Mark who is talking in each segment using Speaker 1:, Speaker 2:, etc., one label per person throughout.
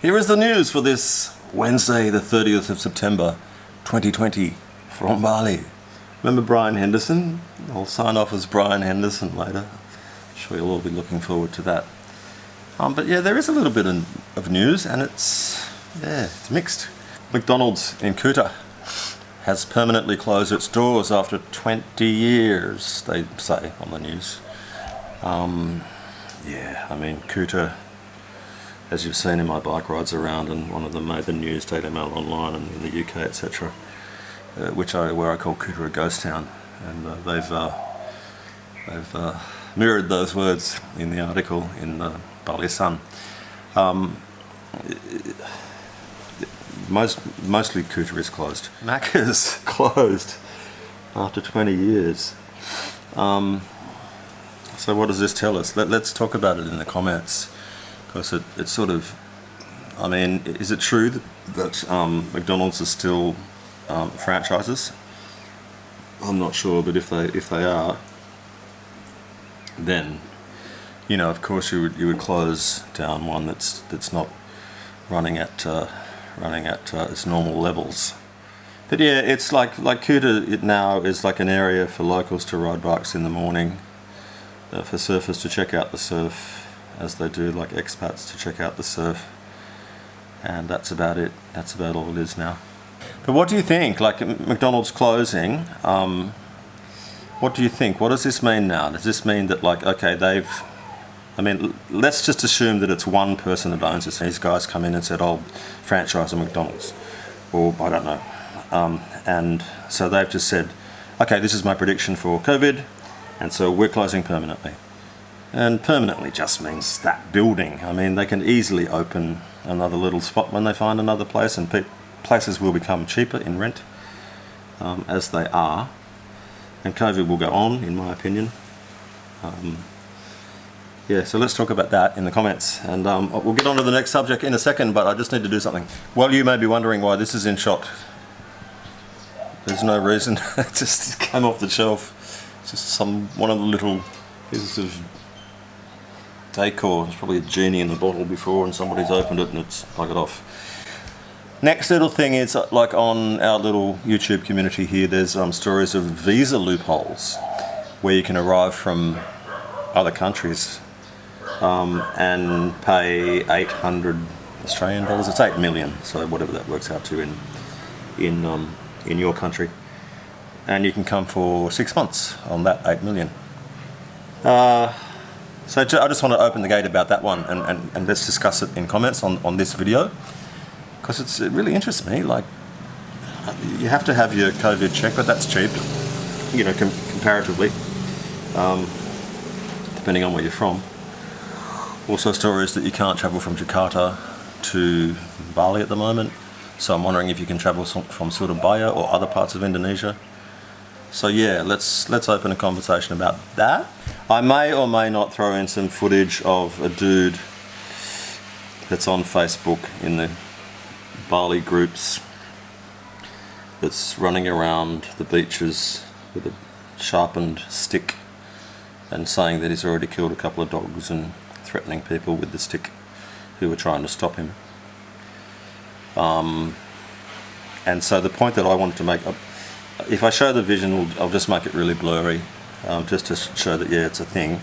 Speaker 1: Here is the news for this Wednesday, the 30th of September, 2020, from Bali. Remember Brian Henderson? I'll sign off as Brian Henderson later. I'm sure you'll all be looking forward to that. But yeah, there is a little bit of news, and it's mixed. McDonald's in Kuta has permanently closed its doors after 20 years, they say on the news. Kuta, as you've seen in my bike rides around, and one of them made the news, Daily Mail Online and in the UK, etc., where I call Kuta a ghost town, and they've mirrored those words in the article in the Bali Sun. Mostly Kuta is closed. Macca's closed after 20 years. So what does this tell us? Let's talk about it in the comments, because it's sort of, is it true that McDonald's is still franchises? I'm not sure, but if they are, then of course you would close down one that's not running at its normal levels. But yeah, it's like Kuta. It now is like an area for locals to ride bikes in the morning, for surfers to check out the surf, as they do, like expats to check out the surf, and that's about it. That's about all it is now. But what do you think? Like McDonald's closing, what do you think? What does this mean now? Does this mean that let's just assume that it's one person that owns this. These guys come in and said, "I'll franchise a McDonald's," or I don't know. And so they've just said, "Okay, this is my prediction for COVID, and so we're closing permanently." And permanently just means that building. They can easily open another little spot when they find another place, and places will become cheaper in rent, as they are. And COVID will go on, in my opinion. So let's talk about that in the comments, and we'll get on to the next subject in a second, but I just need to do something. Well, you may be wondering why this is in shot. There's no reason. It just came off the shelf. It's just one of the little pieces of decor. There's probably a genie in the bottle before, and somebody's opened it and it's plug it off. Next little thing is, like on our little YouTube community here, there's stories of visa loopholes where you can arrive from other countries and pay 800 Australian dollars. It's 8 million, so whatever that works out to in your country, and you can come for 6 months on that 8 million. So I just want to open the gate about that one, and let's discuss it in comments on this video, because it really interests me. Like, you have to have your COVID check, but that's cheap, comparatively, depending on where you're from. Also stories that you can't travel from Jakarta to Bali at the moment, so I'm wondering if you can travel from Surabaya or other parts of Indonesia. So yeah, let's open a conversation about that. I may or may not throw in some footage of a dude that's on Facebook in the Bali groups that's running around the beaches with a sharpened stick and saying that he's already killed a couple of dogs and threatening people with the stick who were trying to stop him. And so the point that I wanted to make, if I show the vision, I'll just make it really blurry, just to show that, yeah, it's a thing.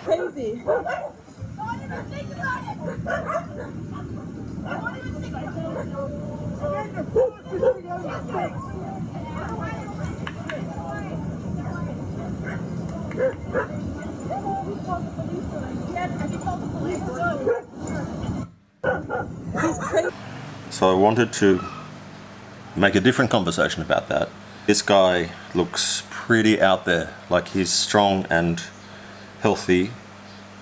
Speaker 2: Crazy.
Speaker 1: So I wanted to make a different conversation about that. This guy looks pretty out there, like he's strong and healthy,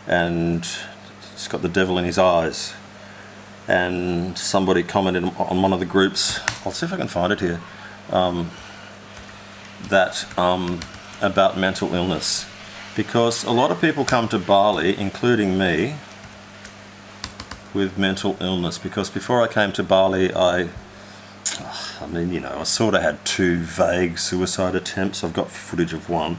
Speaker 1: and he's got the devil in his eyes. And somebody commented on one of the groups, I'll see if I can find it here, about mental illness, because a lot of people come to Bali, including me, with mental illness, because before I came to Bali I sort of had 2 vague suicide attempts. I've got footage of one,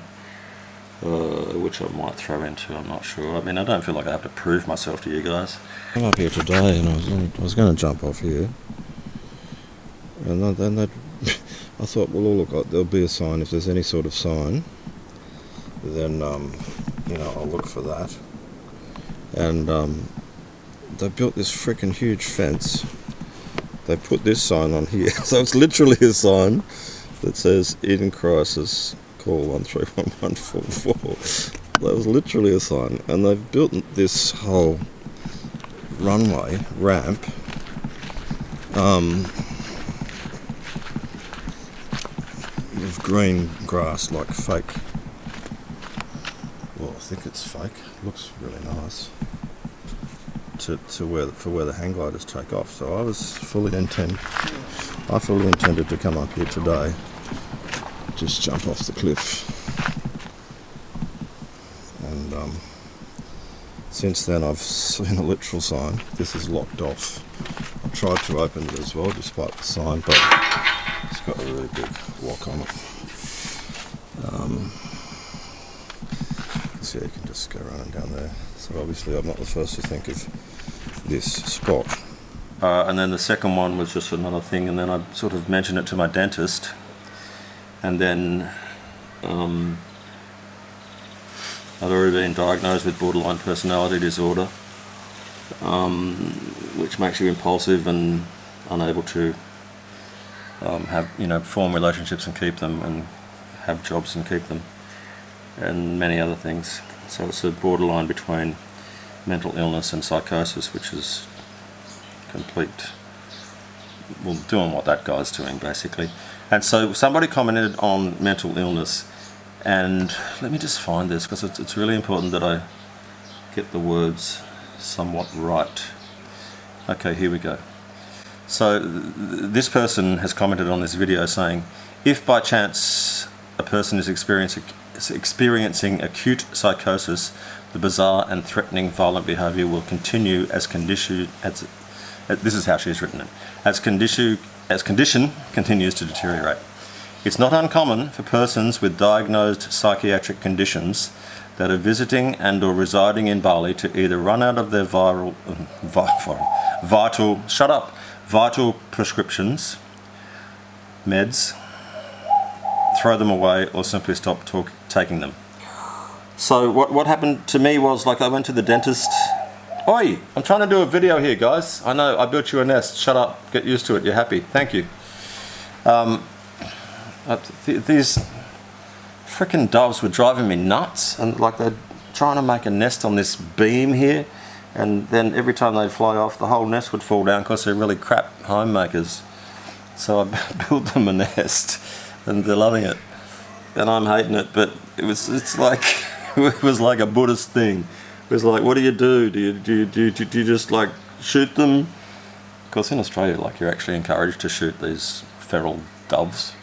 Speaker 1: which I might throw into, I'm not sure. I mean, I don't feel like I have to prove myself to you guys. I'm up here today and I was going to jump off here, and then I thought, well, look, there'll be a sign. If there's any sort of sign, then I'll look for that. And they built this freaking huge fence. They put this sign on here, so it's literally a sign that says "In crisis, call 131144." That was literally a sign, and they've built this whole ramp. With green grass, like fake. Well, I think it's fake. It looks really nice. For where the hang gliders take off. So I fully intended to come up here today, just jump off the cliff, and since then I've seen a literal sign. This is locked off. I tried to open it as well, despite the sign, but it's got a really big lock on it. So you can just go running down there. So obviously I'm not the first to think of this spot. And then the second one was just another thing, and then I sort of mentioned it to my dentist, and then I'd already been diagnosed with borderline personality disorder, which makes you impulsive and unable to form relationships and keep them, and have jobs and keep them, and many other things. So it's a borderline between mental illness and psychosis, which is doing what that guy's doing, basically. And so somebody commented on mental illness, and let me just find this, because it's really important that I get the words somewhat right. Okay, here we go. So this person has commented on this video saying, if by chance a person is experiencing acute psychosis, the bizarre and threatening violent behaviour will continue this is how she's written it, as condition continues to deteriorate. It's not uncommon for persons with diagnosed psychiatric conditions that are visiting and or residing in Bali to either run out of their vital prescriptions, meds, throw them away, or simply stop taking them. So what happened to me was, like, I went to the dentist. Oi, I'm trying to do a video here, guys. I know, I built you a nest. Shut up, get used to it, you're happy. Thank you. These freaking doves were driving me nuts, and like they're trying to make a nest on this beam here, and then every time they'd fly off, the whole nest would fall down because they're really crap homemakers. So I built them a nest, and they're loving it, and I'm hating it. But it was like a Buddhist thing. It was like, what do? Do you just like shoot them? Because in Australia, like, you're actually encouraged to shoot these feral doves.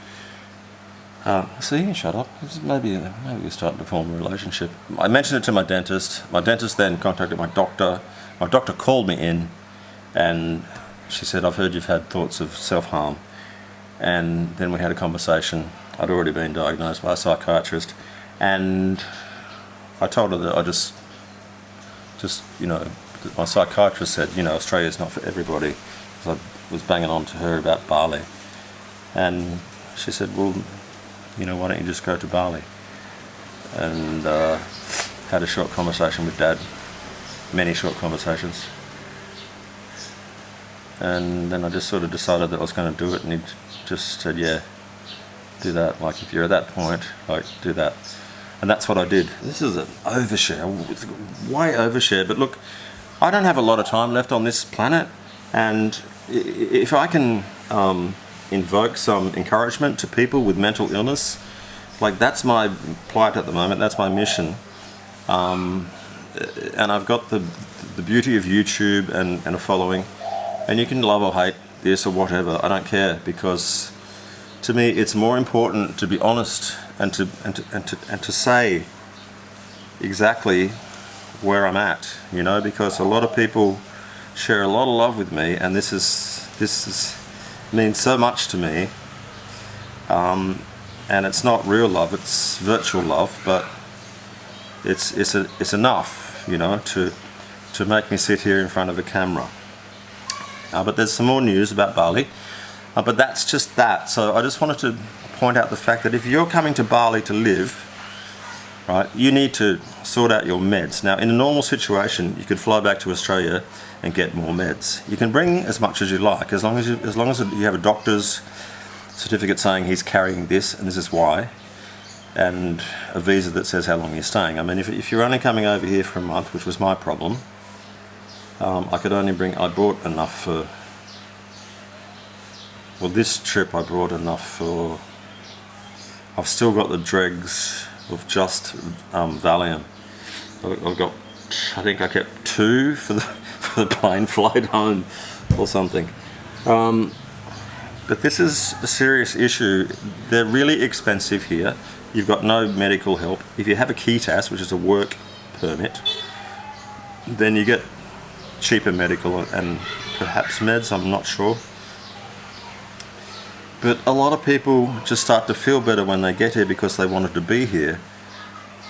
Speaker 1: So you can shut up. Maybe we're starting to form a relationship. I mentioned it to my dentist. My dentist then contacted my doctor. My doctor called me in, and she said, I've heard you've had thoughts of self-harm. And then we had a conversation. I'd already been diagnosed by a psychiatrist, and I told her that I just my psychiatrist said, Australia's not for everybody. So I was banging on to her about Bali, and she said, well, why don't you just go to Bali? And had a short conversation with Dad, many short conversations, and then I just sort of decided that I was going to do it, and he just said, yeah, do that. Like, if you're at that point, like, do that. And that's what I did. This is an overshare, it's way overshare, but look, I don't have a lot of time left on this planet, and if I can invoke some encouragement to people with mental illness, like, that's my plight at the moment, that's my mission. And I've got the beauty of YouTube and a following, and you can love or hate this or whatever, I don't care, because to me it's more important to be honest and to say exactly where I'm at, because a lot of people share a lot of love with me, and this means so much to me, and it's not real love, it's virtual love, but it's enough, you know, to make me sit here in front of a camera. But there's some more news about Bali, but that's just that. So I just wanted to point out the fact that if you're coming to Bali to live, right, you need to sort out your meds. Now, in a normal situation, you could fly back to Australia and get more meds. You can bring as much as you like, as long as you have a doctor's certificate saying he's carrying this and this is why, and a visa that says how long you're staying. I mean, if you're only coming over here for a month, which was my problem, I brought enough for, well, this trip I brought enough for, I've still got the dregs of just Valium. I've got, I think I kept 2 for the plane flight home or something. But this is a serious issue. They're really expensive here. You've got no medical help. If you have a KETAS, which is a work permit, then you get cheaper medical and perhaps meds, I'm not sure. But a lot of people just start to feel better when they get here because they wanted to be here.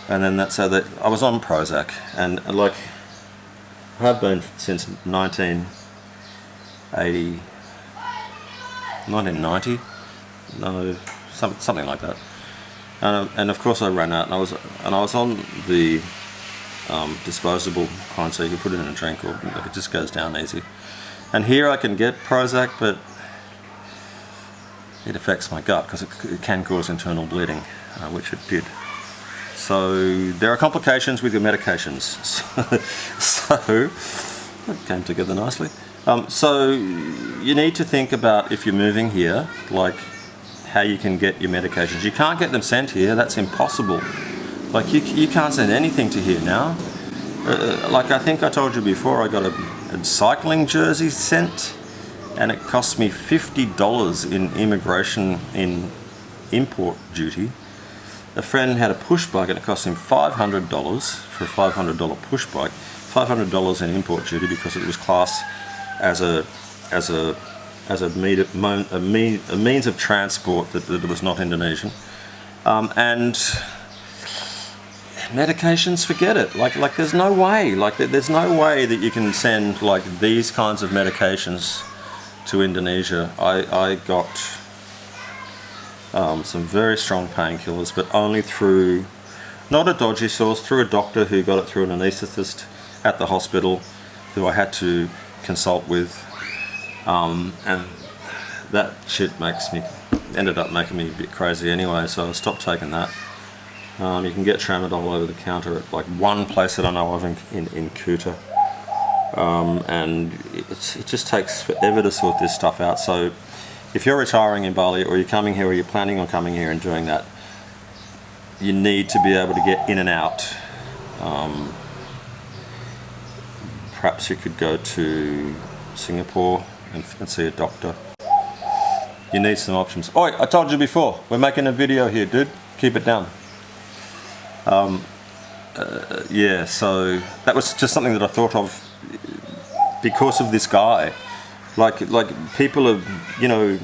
Speaker 1: And then that's how I was on Prozac, and like, I have been since 1990, no, something like that. And of course I ran out, and I was on the disposable kind, so you can put it in a drink, or like, it just goes down easy. And here I can get Prozac, but it affects my gut because it can cause internal bleeding, which it did. So there are complications with your medications. So that came together nicely. So you need to think about, if you're moving here, like how you can get your medications. You can't get them sent here. That's impossible. Like you can't send anything to here now. Like I think I told you before, I got a cycling jersey sent, and it cost me $50 in immigration in import duty. A friend had a push bike and it cost him $500 for a $500 push bike, $500 in import duty because it was classed as a means of transport that was not Indonesian. And medications, forget it. Like there's no way. There's no way that you can send like these kinds of medications to Indonesia. I got some very strong painkillers, but only through, not a dodgy source, through a doctor who got it through an anaesthetist at the hospital, who I had to consult with, and that shit ended up making me a bit crazy anyway, so I stopped taking that. You can get tramadol over the counter at like one place that I know of in Kuta, and it just takes forever to sort this stuff out. So if you're retiring in Bali, or you're coming here, or you're planning on coming here and doing that, you need to be able to get in and out. Perhaps you could go to Singapore and see a doctor. You need some options. Oi, I told you before, we're making a video here, dude. Keep it down. Yeah, so that was just something that I thought of because of this guy. Like people are, you know,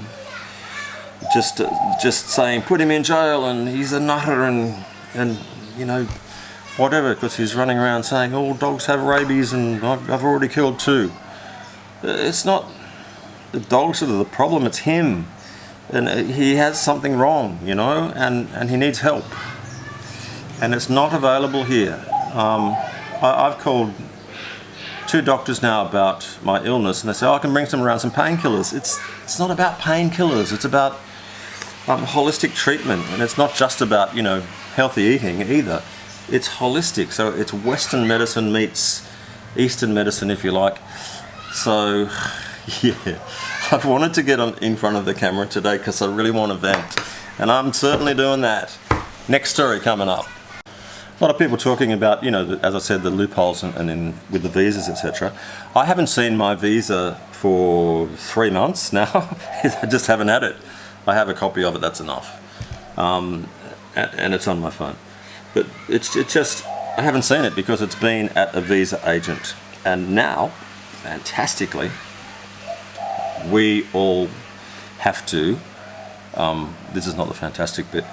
Speaker 1: just saying put him in jail and he's a nutter and you know, whatever, because he's running around saying all dogs have rabies and I've already killed 2. It's not the dogs that are the problem, it's him, and he has something wrong, you know, and he needs help, and it's not available here. I've called 2 doctors now about my illness, and they say, oh, I can bring some around some painkillers. It's not about painkillers, it's about holistic treatment, and it's not just about, you know, healthy eating either. It's holistic, so it's Western medicine meets Eastern medicine, if you like. So yeah, I've wanted to get in front of the camera today because I really want to vent, and I'm certainly doing that. Next story coming up. A lot of people talking about, you know, as I said, the loopholes and with the visas, etc. I haven't seen my visa for 3 months now. I just haven't had it. I have a copy of it, that's enough. And it's on my phone. But it's just, I haven't seen it because it's been at a visa agent. And now, fantastically, we all have to, this is not the fantastic bit,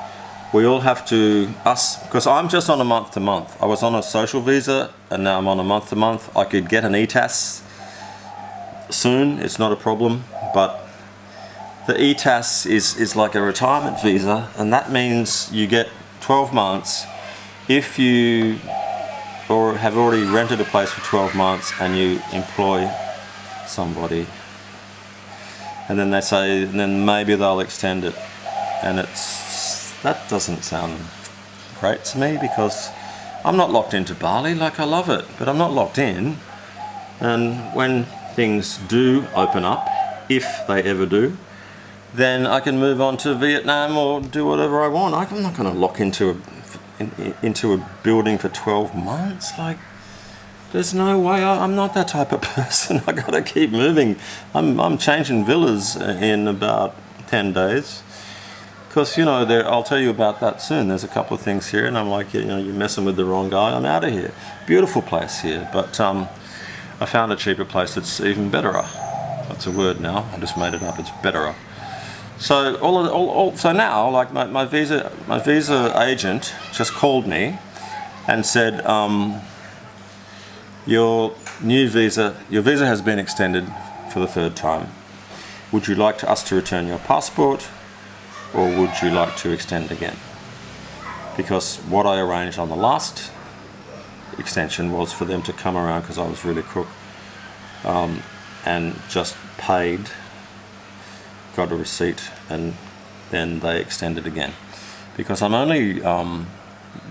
Speaker 1: we all have to, because I'm just on a month to month. I was on a social visa and now I'm on a month to month. I could get an ETAS soon, it's not a problem, but the ETAS is like a retirement visa, and that means you get 12 months if you or have already rented a place for 12 months and you employ somebody, and then they say, and then maybe they'll extend it, and that doesn't sound great to me, because I'm not locked into Bali. Like, I love it, but I'm not locked in, and when things do open up, if they ever do, then I can move on to Vietnam or do whatever I want. I'm not going to lock into a building for 12 months. Like, there's no way. I'm not that type of person. I got to keep moving. I'm changing villas in about 10 days. Because, I'll tell you about that soon. There's a couple of things here, and I'm like, you're messing with the wrong guy. I'm out of here. Beautiful place here, but I found a cheaper place that's even betterer. That's a word now. I just made it up. It's betterer. So so now, like, my visa agent just called me and said, your visa has been extended for the 3rd time. Would you like us to return your passport, or would you like to extend again? Because what I arranged on the last extension was for them to come around, because I was really crook, and just paid, got a receipt, and then they extended again. Because I'm only, I'm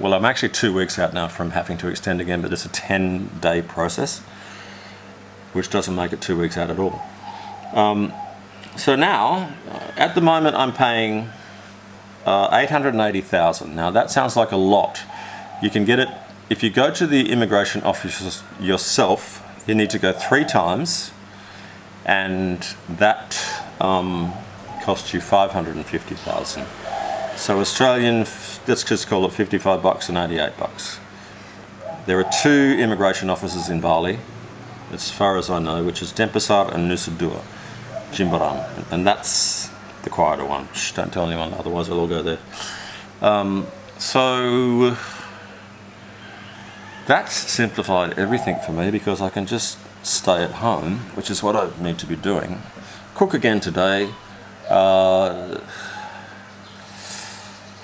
Speaker 1: actually 2 weeks out now from having to extend again, but it's a 10-day process, which doesn't make it 2 weeks out at all. So now, at the moment, I'm paying $880,000. Now, that sounds like a lot. You can get it, if you go to the immigration office yourself, you need to go 3 times, and that costs you $550,000. So Australian, let's just call it $55 and $88. There are 2 immigration offices in Bali, as far as I know, which is Denpasar and Nusa Dua, Jimbaran, and that's the quieter one. Shh, don't tell anyone, otherwise I'll all go there. So that's simplified everything for me, because I can just stay at home, which is what I need to be doing. Cook again today.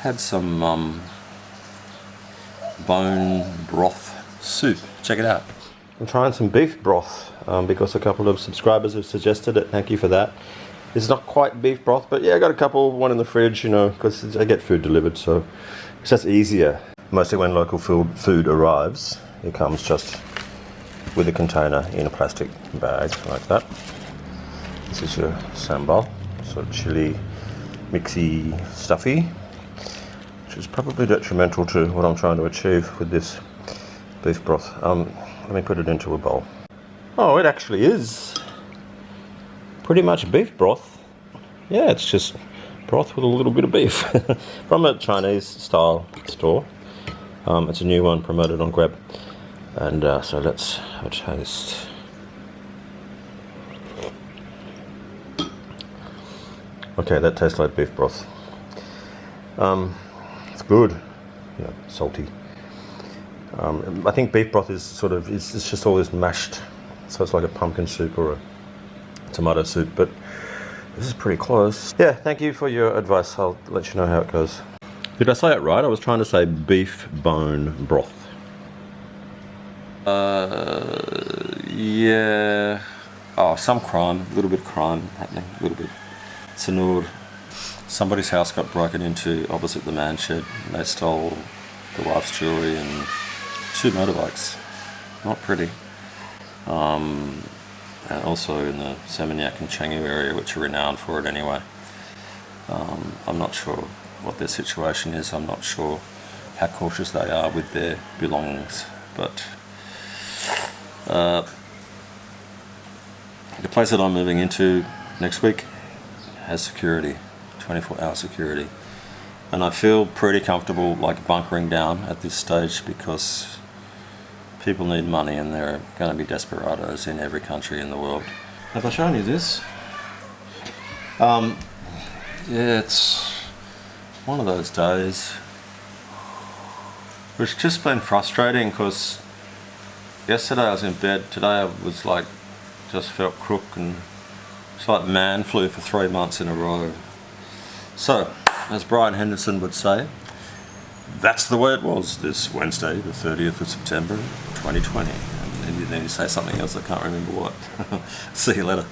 Speaker 1: Had some bone broth soup. Check it out. I'm trying some beef broth because a couple of subscribers have suggested it. Thank you for that. It's not quite beef broth, but yeah, I got a couple, one in the fridge, because I get food delivered, so it's just easier. Mostly when local food arrives, it comes just with a container in a plastic bag like that. This is your sambal, so chili, mixy, stuffy, which is probably detrimental to what I'm trying to achieve with this beef broth. Let me put it into a bowl. Oh, it actually is pretty much beef broth. Yeah, it's just broth with a little bit of beef from a Chinese style store. It's a new one promoted on Grab. And so let's have a taste. Okay, that tastes like beef broth. It's good, salty. I think beef broth is it's just all this mashed, so it's like a pumpkin soup or a tomato soup, but this is pretty close. Yeah, thank you for your advice. I'll let you know how it goes. Did I say it right? I was trying to say beef bone broth. Yeah. Oh, some crime, a little bit of crime happening, a little bit. Sanur. Somebody's house got broken into opposite the man shed. They stole the wife's jewellery and 2 motorbikes. Not pretty. And also in the Seminyak and Changi area, which are renowned for it anyway. I'm not sure what their situation is. I'm not sure how cautious they are with their belongings. But the place that I'm moving into next week has security, 24-hour security. And I feel pretty comfortable like bunkering down at this stage, because people need money and there are going to be desperados in every country in the world. Have I shown you this? Yeah, it's one of those days. It's just been frustrating because yesterday I was in bed, today I was like, just felt crook, and it's like man flu for 3 months in a row. So, as Brian Henderson would say, that's the way it was this Wednesday, the 30th of September, 2020. And then you say something else, I can't remember what. See you later.